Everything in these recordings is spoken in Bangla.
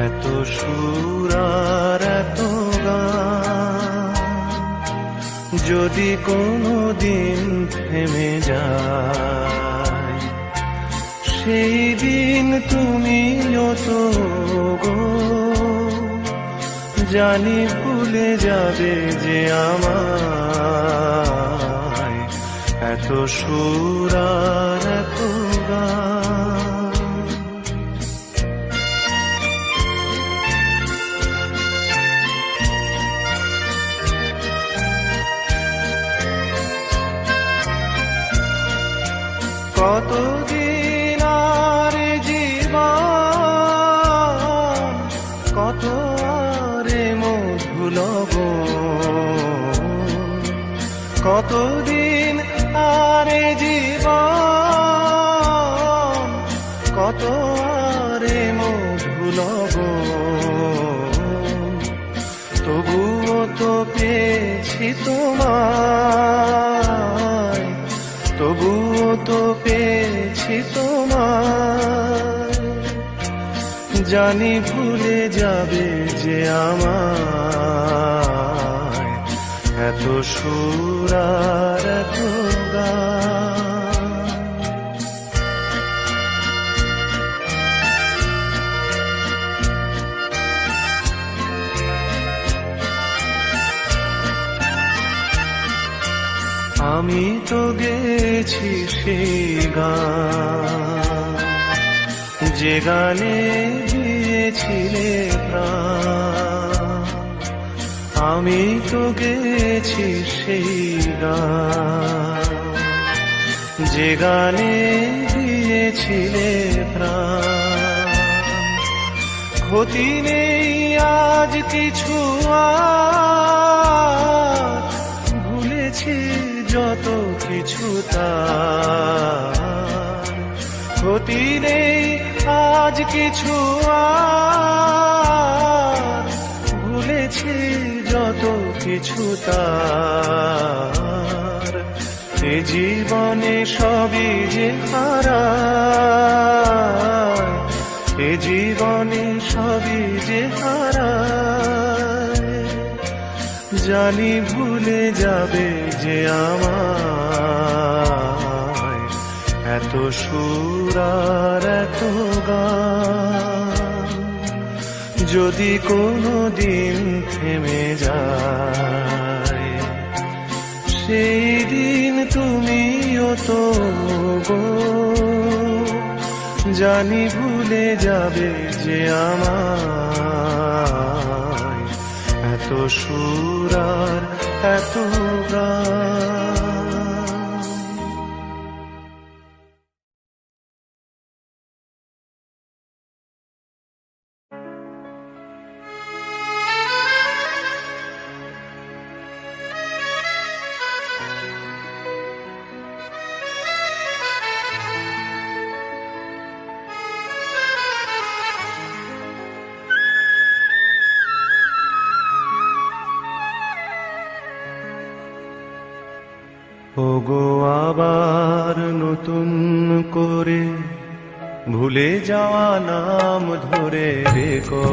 এত সুর আর এত গান, যদি কোনো দিন থেমে যায়, সেই দিন তুমিও তো গো জানি ভুলে যাবে যে আমায়। এত সুর আর এত গান, কতদিন আর জীবন, কত আরে মধু লগন, কতদিন আরে জীবন, কত আরে মধু লগন, তবুও তো পেয়েছি তোমায়, তবুও তো পেয়েছি তোমায়, জানি ভুলে যাবে যে আমায়। এত সুর আর এত গান, আমি তো গেছি সেই গান, যে গানে দিয়েছিলে প্রাণ। আমি তো গেছি সেই গান, যে গানে দিয়েছিলে প্রাণ। ক্ষতি নেই আজ কিছু আর, ভুলেছি যত কিছু তার। ক্ষতি নেই আজ কিছু আর, ভুলেছি যত কিছু তার। এ জীবনে সবই যে হারায়, এ জীবনে সবই যে হারায়, জানি ভুলে যাবে যে আমায়। এত সুর আর এত গান, যদি কোনো দিন থেমে যায়, সেই দিন তুমিও তো গো জানি ভুলে যাবে যে আমায়। এত সুর আর এত গান। ওগো আবার নতুন করে ভুলে যাওয়া নাম ধরে রেখো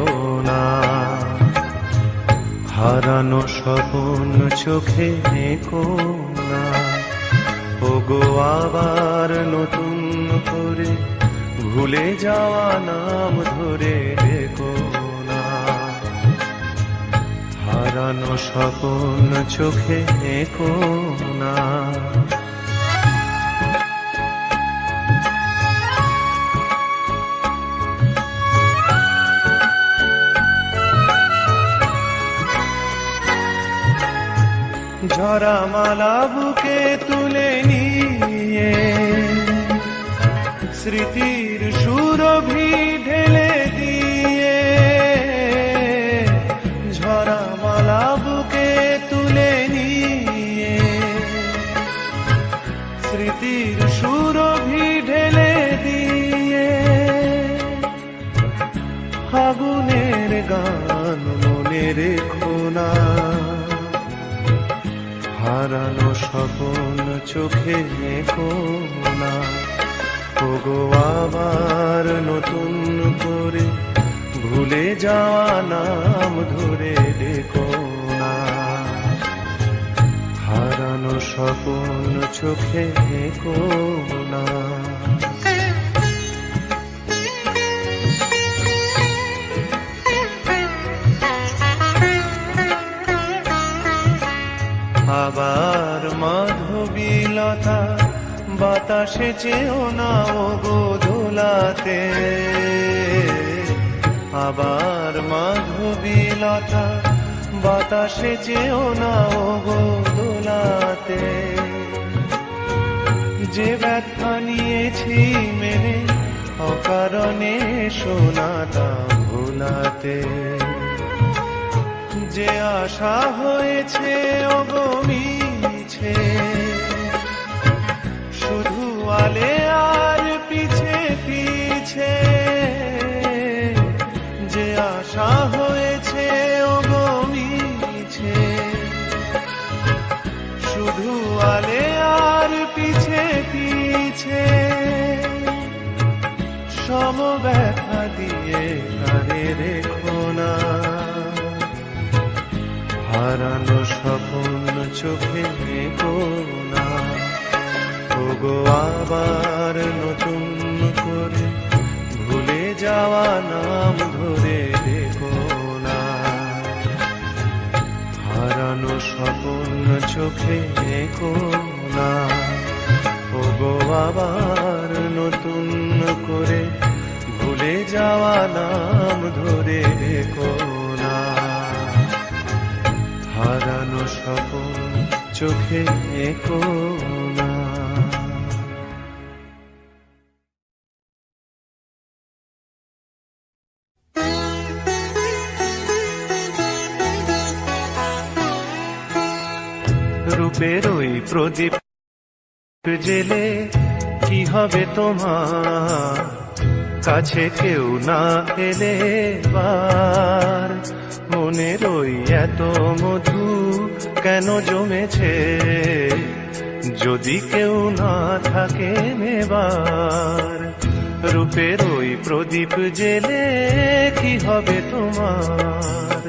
না, হারানো স্বপ্ন চোখে নেকো না। ওগো আবার নতুন করে ভুলে যাওয়া নাম ধরে রেখো না, হারানো স্বপ্ন চোখে নেকো না। ঝরা মালা বুকে তুলে নিয়ে স্মৃতির সুরভি ঢেলে দিয়ে, ঝরা মালা বুকে তুলে নিয়ে স্মৃতির সুরভি ঢেলে দিয়ে, ফাগুনের গান মনে রেখো না, হারানো স্বপ্ন চোখে নেকো না। ওগো আবার নতুন করে ভুলে যাওয়া নাম ধরে ডেকো না। হারানো স্বপ্ন চোখে এঁকো না। আবার মাধবীলতা বাতাসে চেও না ও গো দোলাতে। আবার মাধবীলতা বাতাসে চেও না ও গো দোলাতে। যে ব্যথা নিয়েছি মেনে অকারণে শোনাটা ভোলাতে। যে আশা হয়েছে ওগো মিছে, শুধু আলে আর পিছে পিছে। যে আশা হয়েছে ওগো মিছে, শুধু আলে আর পিছে পিছে। সম ব্যথা দিয়ে আরে রেখো না। হারানো স্বপ্ন চোখে এঁকো না। ওগো আবার নতুন করে ভুলে যাওয়া নাম ধরে ডেকো না। হারানো স্বপ্ন চোখে এঁকো না। ওগো আবার নতুন করে ভুলে যাওয়া নাম ধরে ডেকো না। হারানো স্বপ্ন চোখে এঁকো না। রূপের ওই প্রদীপ জেলে কি হবে তোমার, কাছে কেউ না এলে বার। মনের ওই এত মধু কেন জমেছে, যদি কেউ না থাকে নেবার। রূপের ওই প্রদীপ জেলে কি হবে তোমার।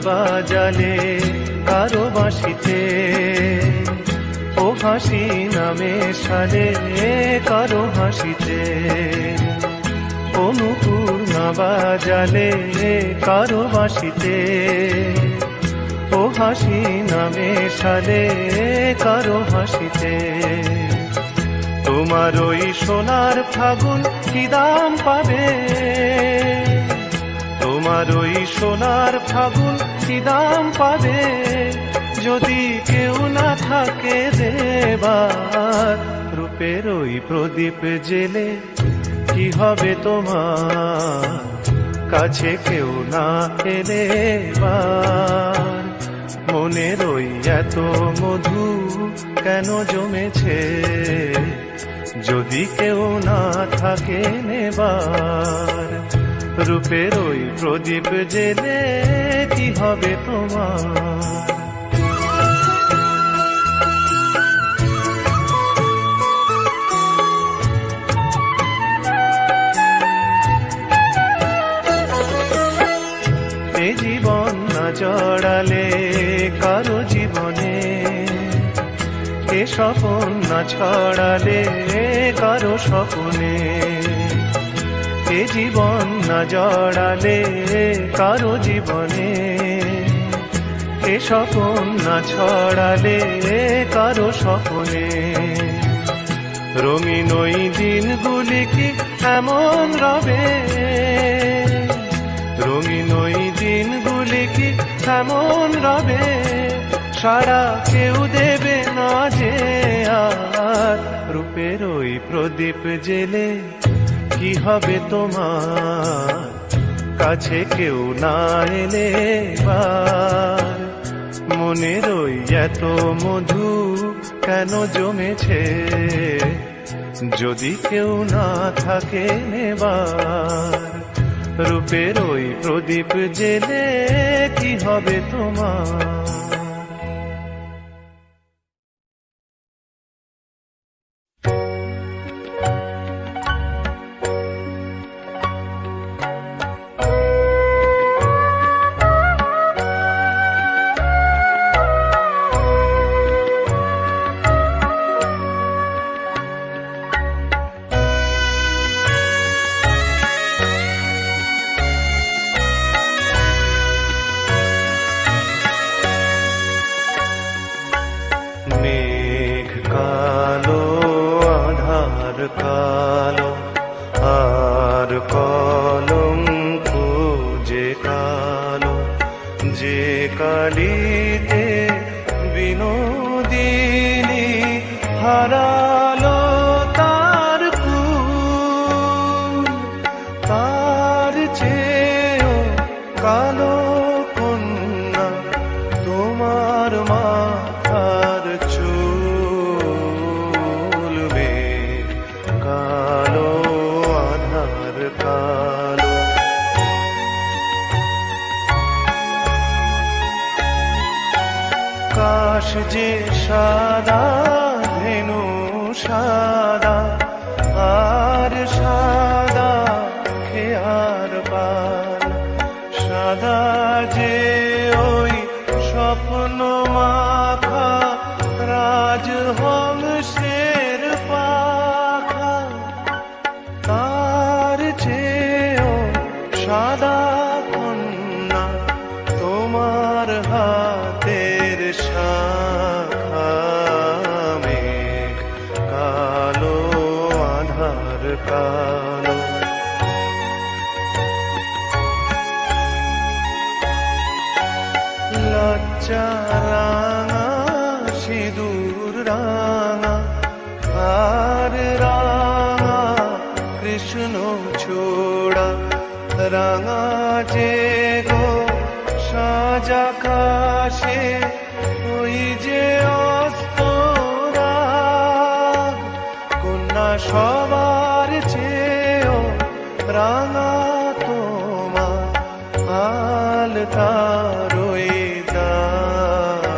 বাজালে কারো বাঁশিতে, ও হাসি নামে সালে কারো হাসিতে। অনুপুর না বাজালে কারো বাঁশিতে, ও হাসি নামে সালে কারো হাসিতে। তোমার ওই সোনার ফাগুন কি দাম পাবে, তোমার ওই সোনার ফাগুন কি দাম পাবে, যদি কেউ না থাকে দেবার। রূপের ওই প্রদীপ জেলে কি হবে তোমার, কাছে কেউ না এলে বার। মনের ওই এত মধু কেন জমেছে, যদি কেউ না থাকে নেবার। রূপের ওই প্রদীপ জেলে কি হবে তোমার। এ জীবন না জড়ালে কারো জীবনে, এ স্বপন না ছড়ালে কারো স্বপনে। এ জীবন না জড়ালে কারো জীবনে, এ স্বপন না ছড়ালে কারো স্বপনে। রঙিন ওই দিনগুলি কি এমন রবে, রঙিন ওই দিনগুলি কি এমন রবে, সারা কেউ দেবে না যে আর। রূপের ওই প্রদীপ জেলে কি হবে তোমার, কাছে কেউ না এলে বার। মনের ওই এত মধু কেন জমেছে, যদি কেউ না থাকে নেবার। রূপের ওই প্রদীপ জেলে কি হবে তোমার? কালো আর কলঙ্ক যে কালো, যে কালিতে বিনোদিনী হারালো তার কুল, তার চেয়েও কালো কন্যা তোমার মাথার চুল। মেঘ কালো আধার কালো, কাশ যে সাদা ধেনু সাদা আর সাদা খেয়ার পাল, সাদা যে ওই স্বপ্ন মাখা রাজহংসের পাখা, তার চেয়েও সাদা কন্যা তোমার হাতের শাখা। মেঘ কালো আধার কালো, লজ্জা রাঙা সিঁদুর রাঙা আর রাঙা কৃষ্ণ ছোড়া, রাঙা যে গো সাজা কাশে ওই যে অস্তরাগ, কন্যা সবার চেয়েও রাঙা তোমার আলতার ওই দাগ।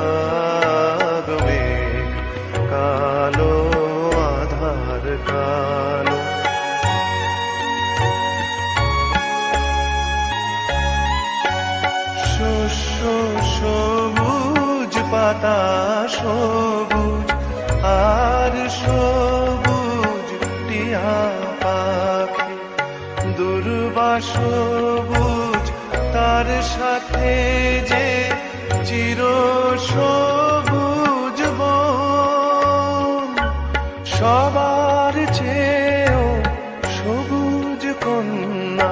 মেঘ কালো আধার কালো, শস্য সবুজ পাতা সবুজ আর সবুজ টিয়া পাখি, দুর্বা সবুজ তার সাথে যে চির সবুজ বন, সবার চেয়েও সবুজ কন্যা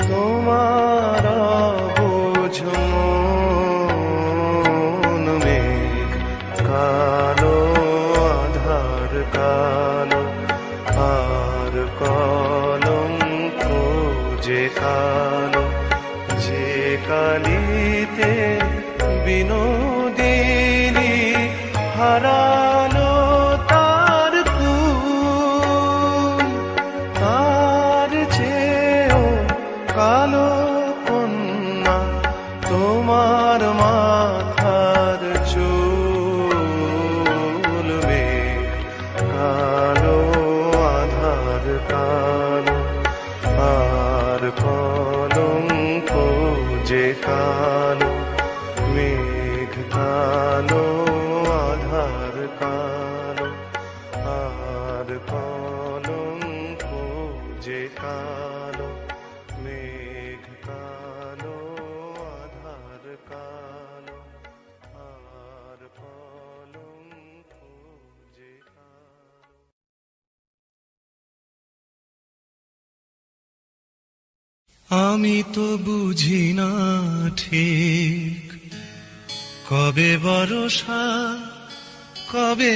তোমার বোঝ মন। মেঘ কালো আধার কালো আর কলঙ্ক যে কালো, যে কালিতে বিনোদিনী হারালো তার কুল, তার চেয়েও কালো কন্যা তোমার মাথার চুল। মেঘ কালো আধার কালো আর কলঙ্ক যে কালো। মেঘ কালো আধার কালো আর কলঙ্ক যে কালো। মেঘ কালো আধার কালো আর কলঙ্ক যে কালো। আমি তো বুঝি না ঠিক কবে বর্ষা কবে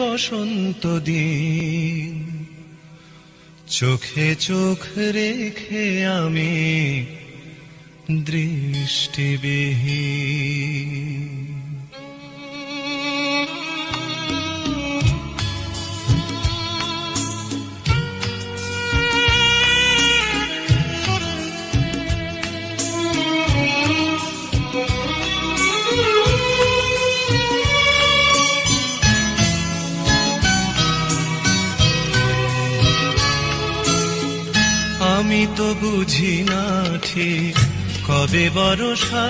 বসন্ত দিন, চোখে চোখ রেখে আমি দৃষ্টিবিহীন। আমি তো বুঝি না ঠিক কবে বর্ষা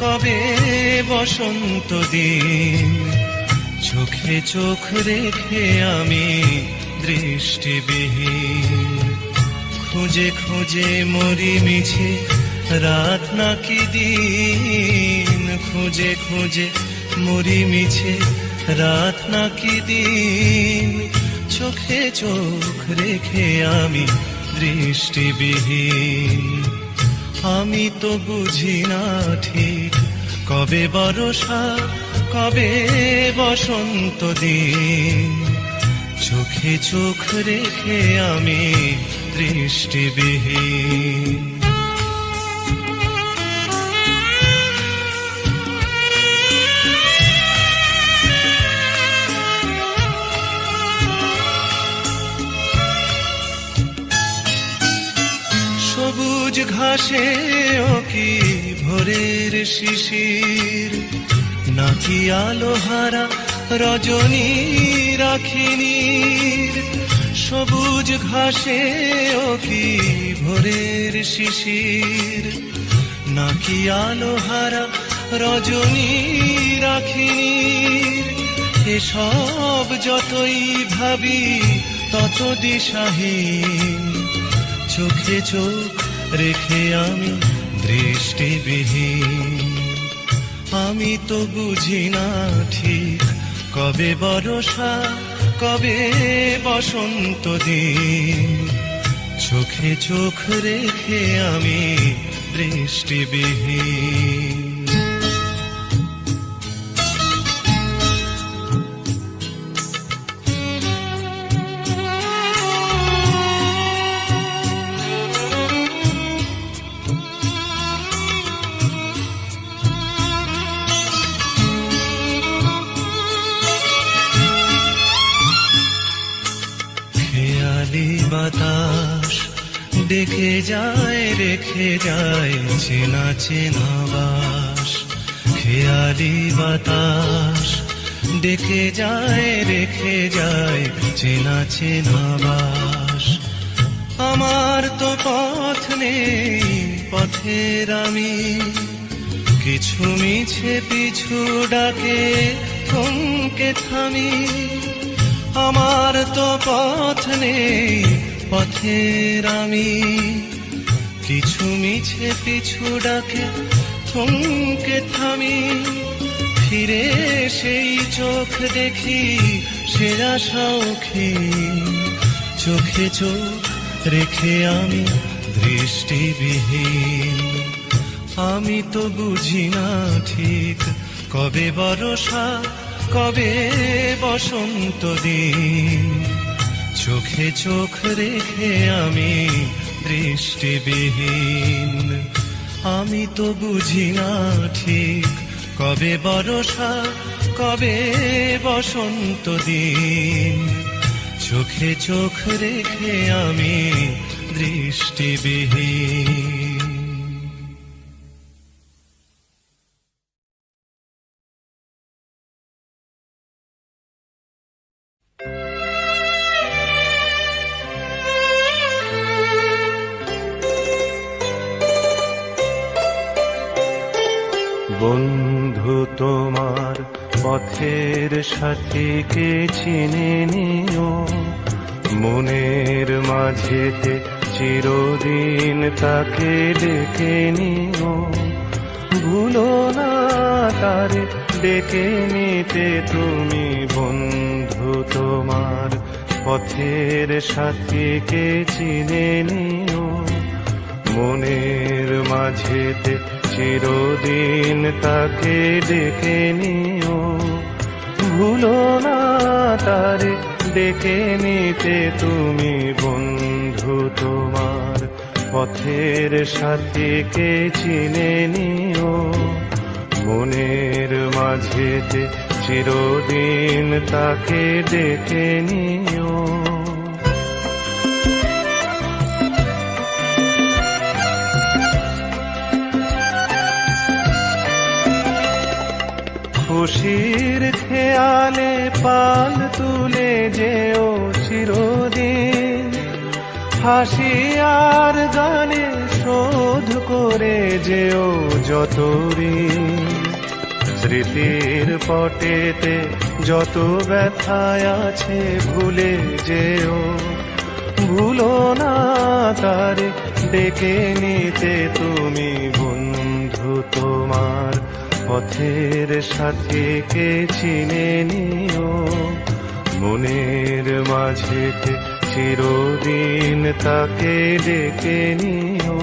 কবে বসন্ত দিন, চোখে চোখ রেখে আমি দৃষ্টিবিহীন, খুঁজে খুঁজে মরি মিছে রাত নাকি দিন, খুঁজে খুঁজে মরি মিছে রাত নাকি দিন, চোখে চোখ রেখে আমি দৃষ্টিবিহীন। আমি তো বুঝি না ঠিক কবে বর্ষা কবে বসন্ত দিন, চোখে চোখ রেখে আমি দৃষ্টিবিহীন। সবুজ ঘাসে ও কি ভোরের শিশির, নাকি আলোহারা রজনী রাখিনীর, সবুজ ঘাসে ও কি ভোরের শিশির, নাকি আলোহারা রজনী রাখিনীর, এসব যতই ভাবি তত দিশাহীন, চোখে চোখ রেখে আমি দৃষ্টিবিহীন। আমি তো বুঝি না ঠিক কবে বর্ষা কবে বসন্ত দিন, চোখে চোখ রেখে আমি দৃষ্টিবিহীন। বাতাস ডেকে যায় রেখে যায় চেনা চেনা বাস, খেয়ালি বাতাস ডেকে যায় রেখে যায় চেনা চেনা বাস। আমার তো পথ নেই পথের আমি, কিছু মিছে পিছু ডাকে থমকে থামি, আমার তো পথ নেই পথের আমি, কিছু মিছে পিছু ডাকে থমকে থামি, ফিরে সেই চোখ দেখি সে আশাখী, চোখে চোখ রেখে আমি দৃষ্টিবিহীন। আমি তো বুঝি না ঠিক কবে বর্ষা কবে বসন্ত দিন, চোখে চোখ রেখে আমি দৃষ্টিবিহীন। আমি তো বুঝি না ঠিক কবে বর্ষা কবে বসন্ত দিন, চোখে চোখ রেখে আমি দৃষ্টিবিহীন। বন্ধু তোমার পথের সাথীকে চিনে নিও, মনের মাঝেতে চিরদিন তাকে ডেকে নিও, ভুলো না তারে ডেকে নিতে তুমি। বন্ধু তোমার পথের সাথীকে চিনে নিও, মনের মাঝেতে চিরদিন তাকে ডেকে নিও, ভুলো না তারে ডেকে নিতে তুমি। বন্ধু তোমার পথের সাথীকে চিনে নিও, মনের মাঝেতে চিরদিন তাকে ডেকে নিও। খুশির খেয়ালে পাল তুলে যেও চিরদিন, হাসি আর গানে শোধ করে যেও যত ঋণ, স্মৃতির পটেতে যত ব্যথায় আছে ভুলে যেও, ভুলো না তারে ডেকে নিতে তুমি বন্ধু তোমার পথের সাথীকে চিনে নিও, মনের মাঝেতে চিরদিন তাকে ডেকে নিও।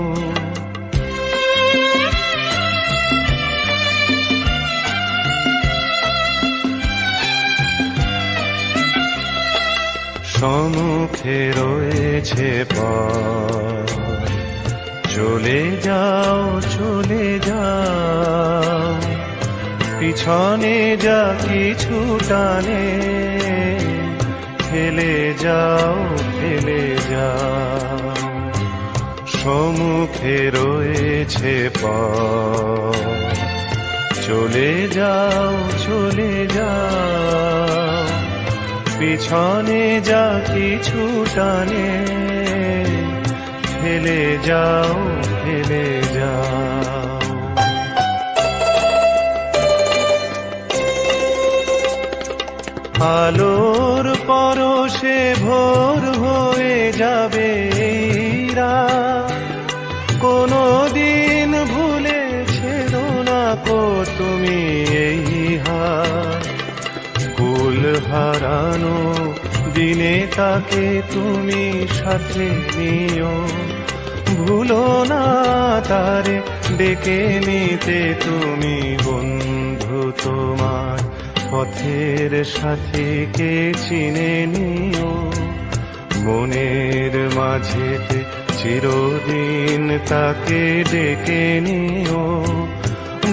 সম্মুখে রয়েছে পথ, চলে যাও চলে যাও, পিছনে যা কিছু টানে ফেলে যাও ফেলে যাও। সম্মুখে রয়েছে পথ, চলে যাও চলে যাও, পিছনে যা কিছু টানে ফেলে যাও ফেলে যাও। আলোর পরশে ভোর হয়ে যাবে এই রাত, কোনো দিন ভুলেছিল না কো তুমি এই হাত, কুল হারানো দিনে তাকে তুমি সাথে নিও, ভুলো না তারে ডেকে নিতে তুমি বন্ধু তোমার পথের সাথীকে চিনে নিও, মনের মাঝেতে চিরদিন তাকে ডেকে নিও,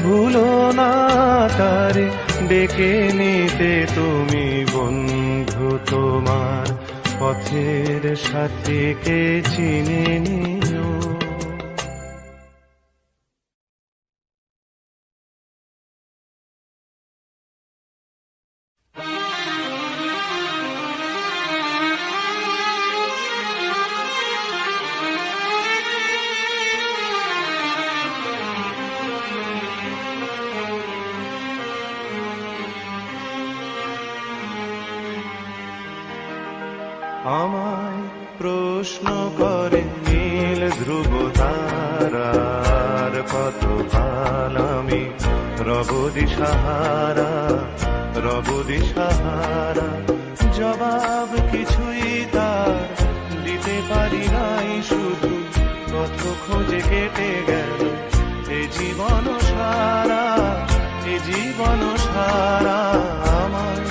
ভুলো না তারে ডেকে নিতে তুমি বন্ধু তোমার পথের সাথীকে চিনে নিও। আমায় প্রশ্ন করে নীল ধ্রুব তারার, কত কাল আমি রব দিশাহারা রব দিশাহারা, জবাব কিছুই তার দিতে পারি নাই, শুধু কত খোঁজে কেটে গেল এ জীবন সারা এ জীবন সারা। আমায়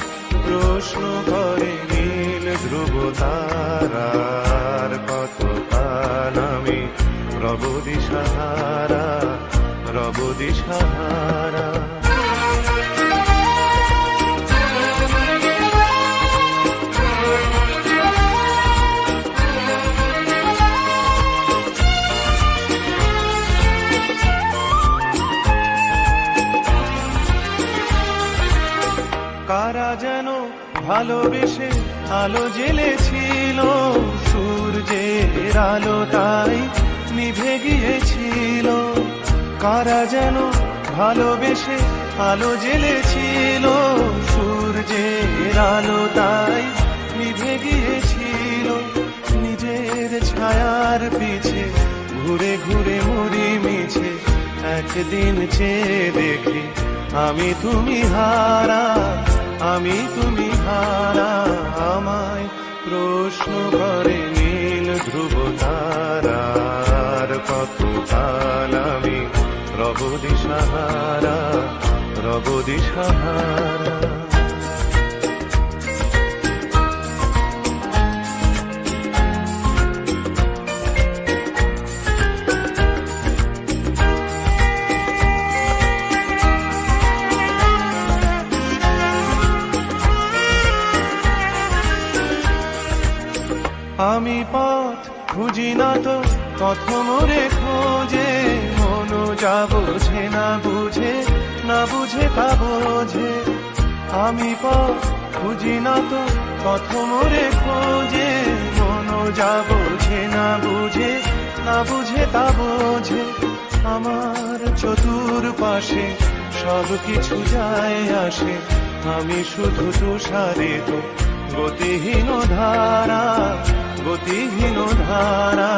প্রশ্ন করে নীল ধ্রুব তারার, কত কাল আমি রব দিশাহারা রব দিশাহারা। কারা যেন ভালোবেসে আলো জ্বেলেছিল, সূর্যের আলো তাই নিভে গিয়েছিল। কারা যেন ভালোবেসে আলো জ্বেলেছিল, সূর্যের আলো তাই নিভে গিয়েছিল। নিজের ছায়ার পিছে ঘুরে ঘুরে মরি মিছে, একদিন চেয়ে দেখি আমি তুমি হারা আমি তুমি হারা। আমায় প্রশ্ন করে নীল ধ্রুব তারার, কত কাল আমি রব দিশাহারা রব দিশাহারা। আমি পথ খুঁজি না তো পথ মোরে খোঁজে, মন যা বোঝে না বুঝে না বুঝে তা বোঝে। আমি পথ খুঁজি না তো পথ মোরে খোঁজে, মন মনও যা বোঝে না বুঝে, না বুঝে তা বোঝে। আমার চতুর্পাশে সব কিছু যায় আসে, আমি শুধু তুষারিত গতিহীন ধারা, গতিহীন ধারা।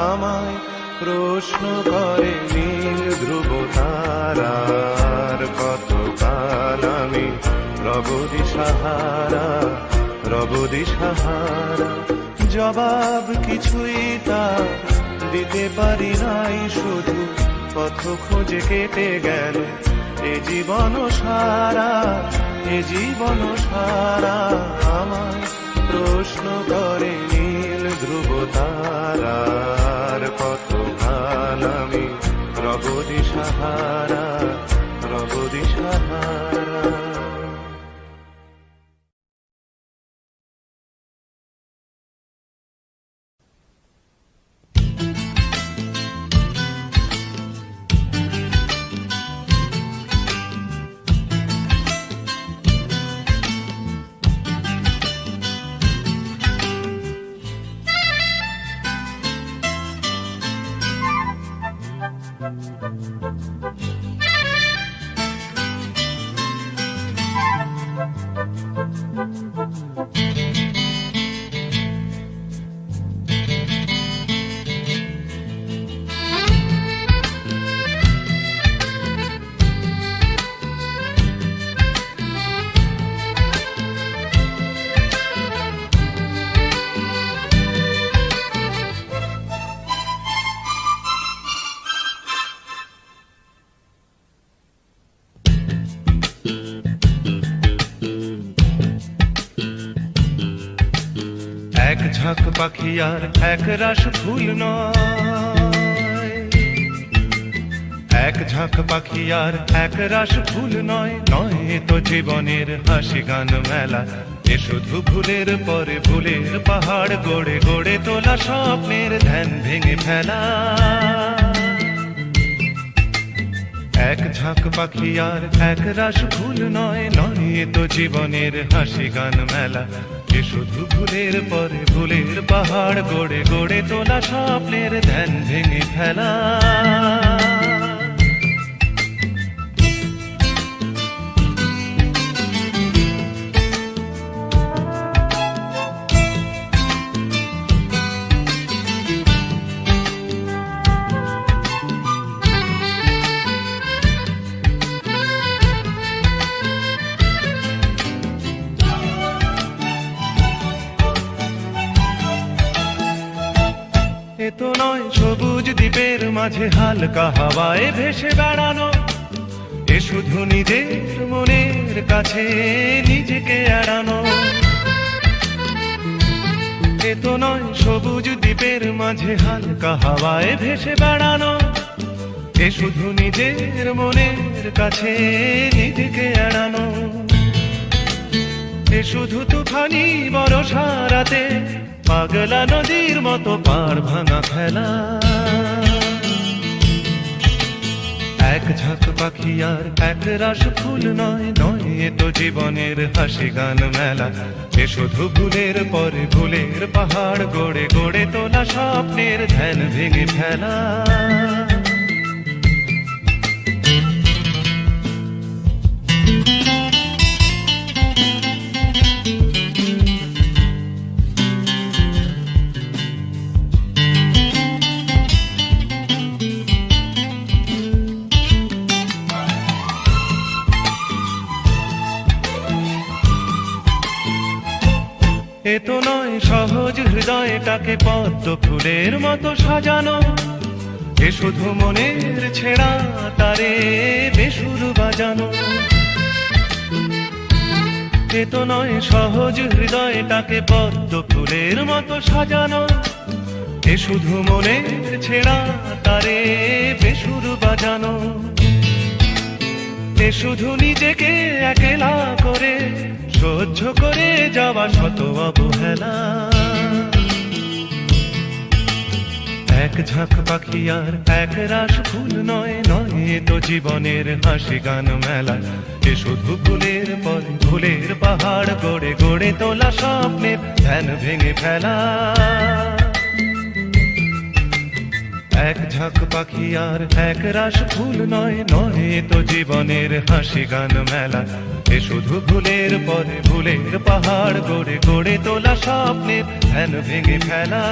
আমায় প্রশ্ন করে নীল ধ্রুব তারার, কতকাল আমি রব দিশাহারা, রব দিশাহারা। জবাব কিছুই তা দিতে পারি নাই, শুধু পথ খুঁজে কেটে গেল এ জীবন সারা, এ জীবন সারা। আমায় প্রশ্ন করে নীল ধ্রুব তারার, কতকাল আমি রব দিশাহারা, রব দিশাহারা। এক ঝাঁক পাখি আর এক রাস ফুল নয়, এক ঝাঁক পাখি আর এক রাস ফুল নয়, নয় তো জীবনের হাসি গান মেলা। এ শুধু ভুলের পরে ভুলের পাহাড় গড়ে গড়ে তোলা স্বপ্নের ধ্যান ভেঙে ফেলা। এক ঝাঁক পাখি আর এক রাস ফুল নয়, নয় তো জীবনের হাসি গান মেলা। এ শুধু ভুলের পরে ভুলের পাহাড় গড়ে গড়ে তোলা স্বপ্নের ধ্যান ভেঙে ফেলা। এ তো নয় সবুজ দ্বীপের মাঝে হালকা হাওয়ায় ভেসে বেড়ানো, এ শুধু নিজের মনের কাছে নিজেকে এড়ানো। এ তো নয় সবুজ দ্বীপের মাঝে হালকা হাওয়ায় ভেসে বেড়ানো, এ শুধু নিজের মনের কাছে নিজেকে এড়ানো। এ শুধু তুফানি বরষা রাতে পাগলা নদীর মতো পার ভাঙা ফেলা। এক ঝাঁক পাখি আর এক রাস ফুল নয়, নয় এ তো জীবনের হাসি গান মেলা। এ শুধু ভুলের পরে ভুলের পাহাড় গড়ে গড়ে তোলা স্বপ্নের ধ্যান ভেঙে ফেলা। এ তো নয় সহজ হৃদয়টাকে পদ্ম ফুলের মতো সাজানো, এ শুধু মনের ছেঁড়া তারে বেসুর বাজানো। এ তো নয় সহজ হৃদয়টাকে পদ্ম ফুলের মতো সাজানো, এ শুধু মনের ছেঁড়া তারে বেসুর বাজানো। এ শুধু নিজেকে একলা করে সহ্য করে যাওয়া শত অবহেলা। এক ঝাঁক পাখি আর এক রাস ফুল নয়, নয় তো জীবনের হাসি গান মেলা। এ শুধু ফুলের পরে ফুলের পাহাড় গড়ে গড়ে তোলা স্বপ্নের ধ্যান ভেঙে ফেলা। এক ঝাঁক পাখি আর এক রাশ ফুল নয়, নয় তো জীবনের হাসি গান মেলা। এ শুধু ভুলের পরে ভুলের পাহাড় গড়ে গড়ে তোলা স্বপ্নের ধ্যান ভেঙে ফেলা।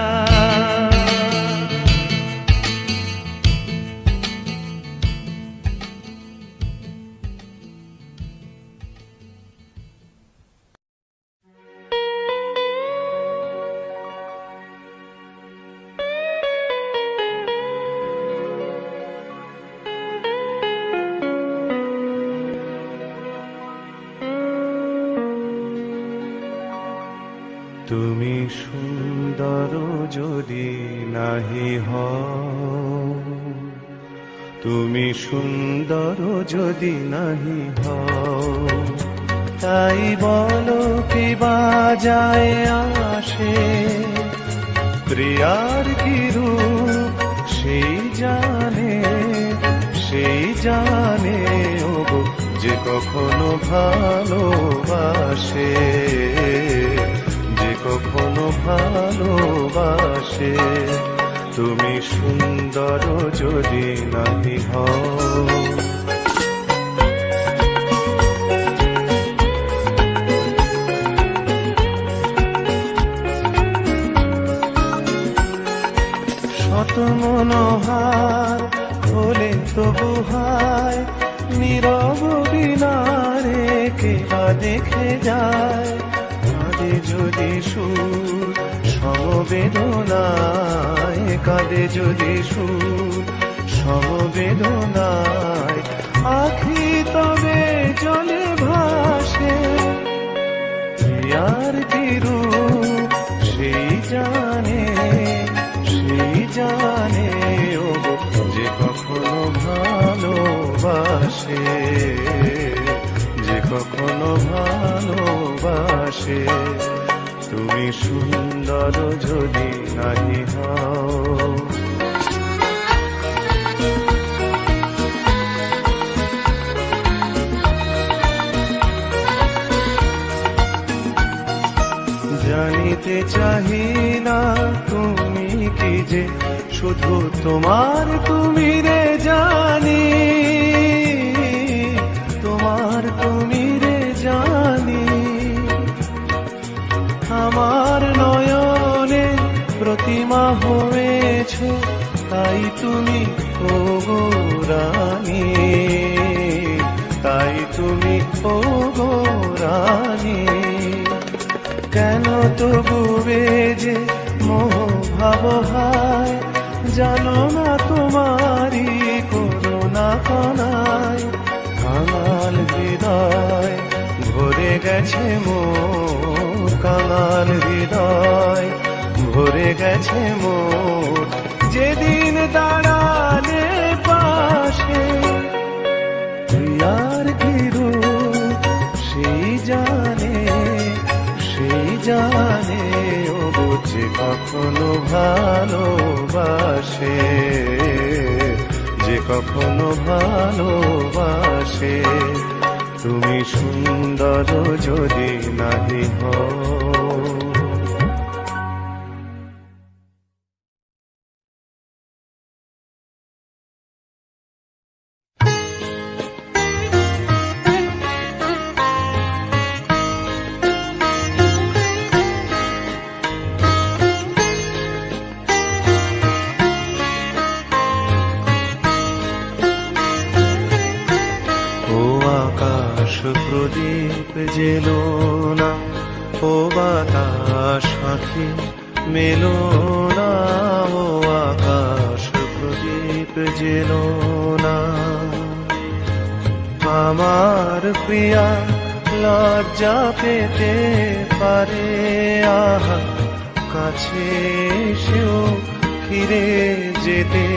তুমি সুন্দর যদি নাহি হও, তুমি সুন্দর যদি নাহি হও, তাই বলো কি বাজায় আসে, প্রিয়ার কি রূপ সেই জানে, সেই জানে ওগো যে কখনো ভালোবাসে, যে কখনো ভালোবাসে। তুমি সুন্দর যদি নাহি হও। শত মনোহার হলে তবু হায়, নীরব বিনারে কে বা দেখে যায়। কাঁদে যদি সুর সমবেদনায়, কাঁদে যদি সুর সমবেদনায়, আখি তবে জলে ভাসে। প্রিয়ার কি রূপ সেই জানে, সেই জানে ওগো যে কখনো ভালোবাসে, যে কখনো ভালোবাসে। তুমি সুন্দর যদি নাহি হও। জানিতে চাহি না তুমি কি যে শুধু তোমার তুমি রে জানি, তোমার তুমি রে জানি। আমার নয়নে প্রতিমা হয়েছ, তাই তুমি ওগো রানী, তাই তুমি ওগো রানী। কেন তবু যে মোহ ভাব হায়, জানো না তোমারি করুণা কনায়। কাঙাল হৃদয় ভরে গেছে মোর, কাঙাল হৃদয় ভরে গেছে মোর। যেদিন দাঁড়ালে পাশে, প্রিয়ার কি রূপ সেই জানে, সেই জানে ওগো যে কখনো ভালোবাসে, যে কখনো ভালোবাসে। তুমি সুন্দর যদি নাহি হও। প্রদীপ জেলো না, ও বাতাস আঁখি মেলো না, ও আকাশ প্রদীপ জেলো না। আমার প্রিয়া লজ্জা পেতে পারে, আহা কাছে এসেও ফিরে যেতে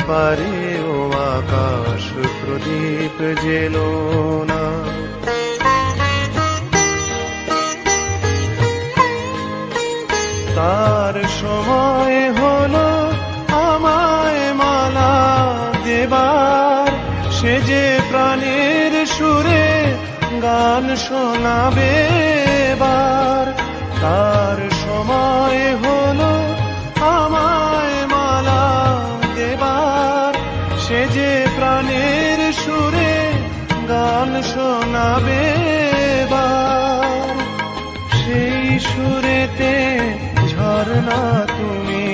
পারে, ও আকাশ প্রদীপ জেলো না। তার সময় হলো আমায় মালা দেবার, সে যে প্রাণের সুরে গান শোনাবে এবার। তার সময় হলো আমায় মালা দেবার, গাবে এবার। সেই সুরেতে ঝরনা তুমি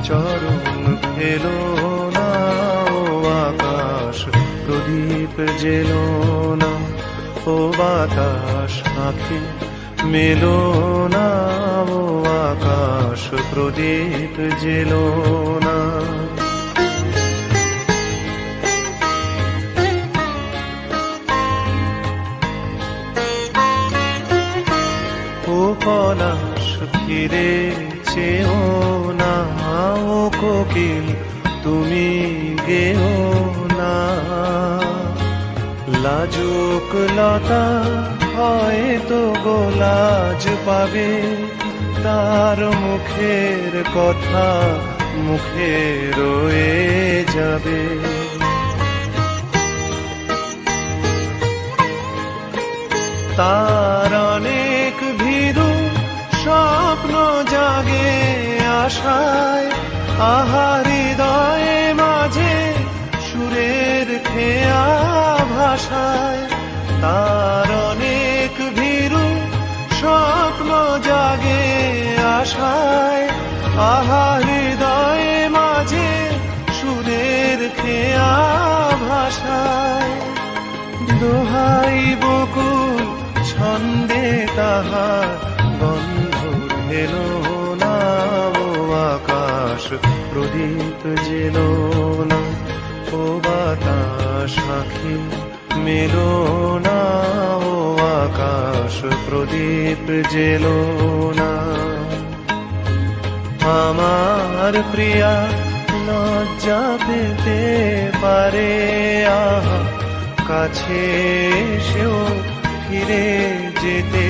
চরণ ফেলো না, ও আকাশ প্রদীপ জেলো না, ও বাতাস আঁখি মেলো না, ও আকাশ প্রদীপ জেলো না। ও পলাশ ফিরে চেও না, ও কোকিল তুমি গেও না। লাজুক লতা হয়তো গোলাজ পাবে, তার মুখের কথা মুখে রয়ে যাবে। তার অনেক ভীরু স্বপ্ন জাগে আশায়, আহা হৃদয়ে মাঝে সুরের খেয়া ভাষায়। তার অনেক ভীরু স্বপ্ন জাগে আশায়, আহা হৃদয়ে মাঝে সুরের খেয়া ভাষায়। দোহাই বকুল ছন্দে তাহার গন্ধ ঢেলো না, ও আকাশ প্রদীপ জেলো না, ও বাতাস আঁখি মেলো না, ও আকাশ প্রদীপ জেলো না। আমার প্রিয়া লজ্জা পেতে পারে, আহা কাছে এসেও ফিরে যেতে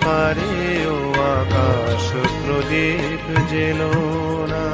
পারে, ও আকাশ প্রদীপ জেলো না।